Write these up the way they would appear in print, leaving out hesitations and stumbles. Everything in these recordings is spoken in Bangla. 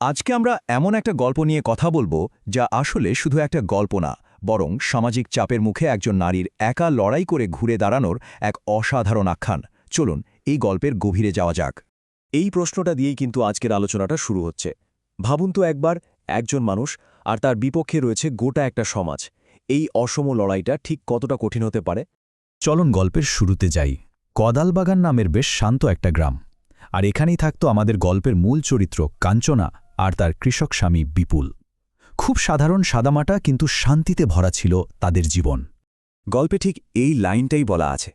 আজকে আমরা এমন একটা গল্প নিয়ে কথা বলবো যা আসলে শুধু একটা গল্প না, বরং সামাজিক চাপের মুখে একজন নারীর একা লড়াই করে ঘুরে দাঁড়ানোর এক অসাধারণ আখ্যান। চলুন এই গল্পের গভীরে যাওয়া যাক। এই প্রশ্নটা দিয়েই কিন্তু আজকের আলোচনাটা শুরু হচ্ছে। ভাবুন তো একবার, একজন মানুষ আর তার বিপক্ষে রয়েছে গোটা একটা সমাজ। এই অসম লড়াইটা ঠিক কতটা কঠিন হতে পারে? চলন গল্পের শুরুতে যাই। কদালবাগান নামের বেশ শান্ত একটা গ্রাম। আর এখানেই থাকত আমাদের গল্পের মূল চরিত্র কাঞ্চনা আর তার কৃষক স্বামী বিপুল। খুব সাধারণ সাদামাটা, কিন্তু শান্তিতে ভরা ছিল তাদের জীবন। গল্পে ঠিক এই লাইনটাই বলা আছে।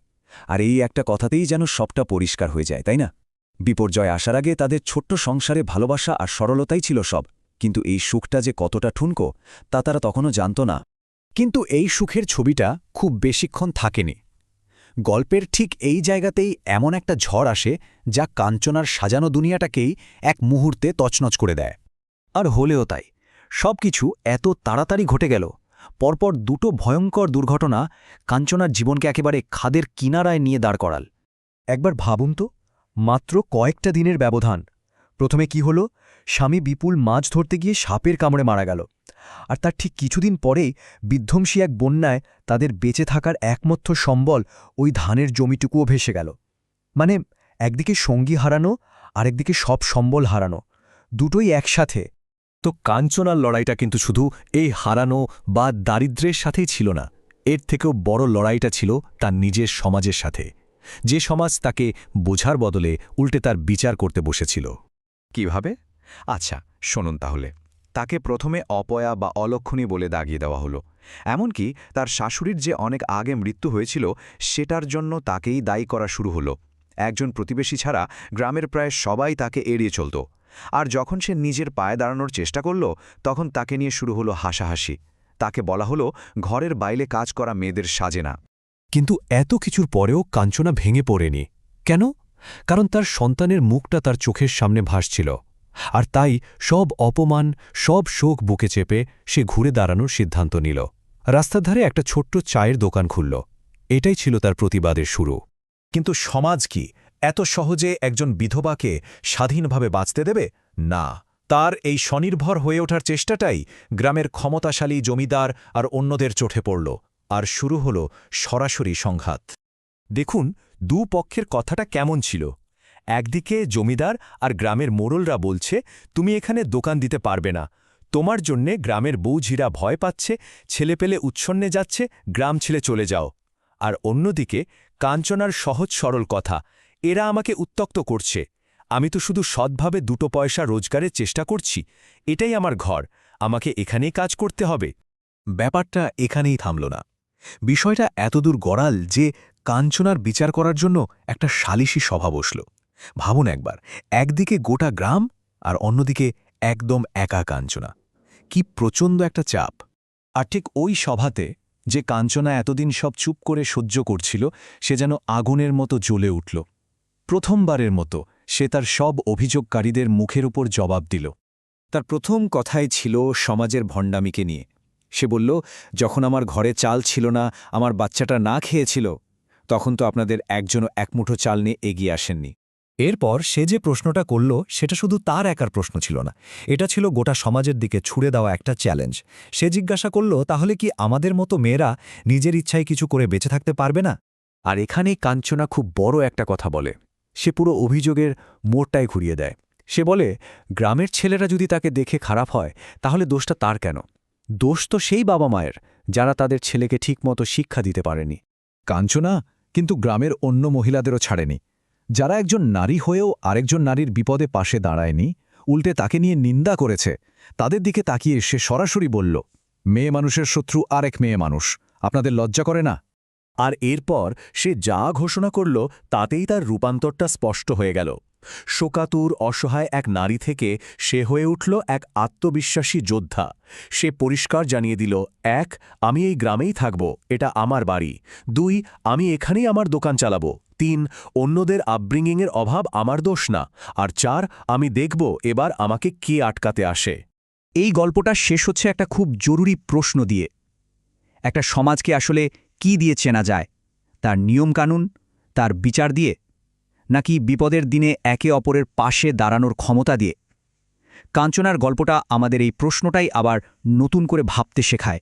আর এই একটা কথাতেই যেন সবটা পরিষ্কার হয়ে যায়, তাই না? বিপর্যয় আসার আগে তাদের ছোট্ট সংসারে ভালোবাসা আর সরলতাই ছিল সব। কিন্তু এই সুখটা যে কতটা ঠুনকো তা তারা তখনও জানত না। কিন্তু এই সুখের ছবিটা খুব বেশিক্ষণ থাকেনি। গল্পের ঠিক এই জায়গাতেই এমন একটা ঝড় আসে যা কাঞ্চনার সাজানো দুনিয়াটাকেই এক মুহূর্তে তছনছ করে দেয়। আর হলেও তাই, সবকিছু এত তাড়াতাড়ি ঘটে গেল। পরপর দুটো ভয়ঙ্কর দুর্ঘটনা কাঞ্চনার জীবনকে একেবারে খাদের কিনারায় নিয়ে দাঁড় করাল। একবার ভাবুন তো, মাত্র কয়েকটা দিনের ব্যবধান। প্রথমে কি হলো, স্বামী বিপুল মাছ ধরতে গিয়ে সাপের কামড়ে মারা গেল। আর তার ঠিক কিছুদিন পরেই বিধ্বংসী এক বন্যায় তাদের বেঁচে থাকার একমাত্র সম্বল ওই ধানের জমিটুকুও ভেসে গেল। মানে, একদিকে সঙ্গী হারানো, আরেকদিকে সব সম্বল হারানো, দুটোই একসাথে। তো কাঞ্চনার লড়াইটা কিন্তু শুধু এই হারানো বা দারিদ্র্যের সাথেই ছিল না। এর থেকেও বড় লড়াইটা ছিল তার নিজের সমাজের সাথে, যে সমাজ তাকে বোঝার বদলে উল্টে তার বিচার করতে বসেছিল। কিভাবে? আচ্ছা, শুনুন তাহলে। তাকে প্রথমে অপয়া বা অলক্ষণী বলে দাগিয়ে দেওয়া হলো। এমনকি তার শাশুড়ির যে অনেক আগে মৃত্যু হয়েছিল সেটার জন্য তাকেই দায়ী করা শুরু হলো। একজন প্রতিবেশী ছাড়া গ্রামের প্রায় সবাই তাকে এড়িয়ে চলত। আর যখন সে নিজের পায়ে দাঁড়ানোর চেষ্টা করল, তখন তাকে নিয়ে শুরু হলো হাসাহাসি। তাকে বলা হলো ঘরের বাইরে কাজ করা মেয়েদের সাজে না। কিন্তু এত কিছুর পরেও কাঞ্চনা ভেঙে পড়েনি। কেন? কারণ তার সন্তানের মুখটা তার চোখের সামনে ভাসছিল। আর তাই সব অপমান, সব শোক বুকে চেপে সে ঘুরে দাঁড়ানোর সিদ্ধান্ত নিল। রাস্তার ধারে একটা ছোট্ট চায়ের দোকান খুলল। এটাই ছিল তার প্রতিবাদের শুরু। কিন্তু সমাজ কি এত সহজে একজন বিধবাকে স্বাধীনভাবে বাঁচতে দেবে? না। তার এই স্বনির্ভর হয়ে ওঠার চেষ্টাটাই গ্রামের ক্ষমতাশালী জমিদার আর অন্যদের চোখে পড়ল। আর শুরু হল সরাসরি সংঘাত। দেখুন দুপক্ষের কথাটা কেমন ছিল। একদিকে জমিদার আর গ্রামের মোড়লরা বলছে, তুমি এখানে দোকান দিতে পারবে না, তোমার জন্যে গ্রামের বউঝিরা ভয় পাচ্ছে, ছেলেপেলে উচ্ছন্নে যাচ্ছে, গ্রাম ছেড়ে চলে যাও। আর অন্যদিকে কাঞ্চনার সহজ সরল কথা, এরা আমাকে উত্ত্যক্ত করছে, আমি তো শুধু সৎভাবে দুটো পয়সা রোজগারের চেষ্টা করছি, এটাই আমার ঘর, আমাকে এখানেই কাজ করতে হবে। ব্যাপারটা এখানেই থামল না। বিষয়টা এতদূর গড়াল যে কাঞ্চনার বিচার করার জন্য একটা সালিশি সভা বসল। ভাবুন একবার, একদিকে গোটা গ্রাম আর অন্যদিকে একদম একা কাঞ্চনা। কি প্রচণ্ড একটা চাপ! আর ঠিক ওই সভাতে যে কাঞ্চনা এতদিন সব চুপ করে সহ্য করছিল, সে যেন আগুনের মতো জ্বলে উঠল। প্রথমবারের মতো সে তার সব অভিযোগকারীদের মুখের উপর জবাব দিল। তার প্রথম কথাই ছিল সমাজের ভণ্ডামিকে নিয়ে। সে বলল, যখন আমার ঘরে চাল ছিল না, আমার বাচ্চাটা না খেয়েছিল, তখন তো আপনাদের একজনও এক মুঠো চাল নিয়ে এগিয়ে আসেননি। এরপর সে যে প্রশ্নটা করল সেটা শুধু তার একার প্রশ্ন ছিল না, এটা ছিল গোটা সমাজের দিকে ছুড়ে দেওয়া একটা চ্যালেঞ্জ। সে জিজ্ঞাসা করল, তাহলে কি আমাদের মতো মেয়েরা নিজের ইচ্ছায় কিছু করে বেঁচে থাকতে পারবে না? আর এখানেই কাঞ্চনা খুব বড় একটা কথা বলে। সে পুরো অভিযোগের মোড়টাই ঘুরিয়ে দেয়। সে বলে, গ্রামের ছেলেরা যদি তাকে দেখে খারাপ হয়, তাহলে দোষটা তার কেন? দোষ তো সেই বাবা মায়ের, যারা তাদের ছেলেকে ঠিকমতো শিক্ষা দিতে পারেনি। কাঞ্চনা কিন্তু গ্রামের অন্য মহিলাদেরও ছাড়েনি। যারা একজন নারী হয়েও আরেকজন নারীর বিপদে পাশে দাঁড়ায়নি, উল্টে তাকে নিয়ে নিন্দা করেছে, তাদের দিকে তাকিয়ে সে সরাসরি বলল, মেয়ে মানুষের শত্রু আরেক মেয়ে মানুষ, আপনাদের লজ্জা করে না? আর এরপর সে যা ঘোষণা করল তাতেই তার রূপান্তরটা স্পষ্ট হয়ে গেল। শোকাতুর অসহায় এক নারী থেকে সে হয়ে উঠল এক আত্মবিশ্বাসী যোদ্ধা। সে পরিষ্কার জানিয়ে দিল, ১. আমি এই গ্রামেই থাকব, এটা আমার বাড়ি। ২. আমি এখানেই আমার দোকান চালাব। ৩. অন্যদের আপব্রিঙিংয়ের অভাব আমার দোষ না। আর ৪. আমি দেখব এবার আমাকে কে আটকাতে আসে। এই গল্পটা শেষ হচ্ছে একটা খুব জরুরি প্রশ্ন দিয়ে। একটা সমাজকে আসলে কি দিয়ে চেনা যায়? তার নিয়মকানুন, তার বিচার দিয়ে, নাকি বিপদের দিনে একে অপরের পাশে দাঁড়ানোর ক্ষমতা দিয়ে? কাঞ্চনার গল্পটা আমাদের এই প্রশ্নটাই আবার নতুন করে ভাবতে শেখায়।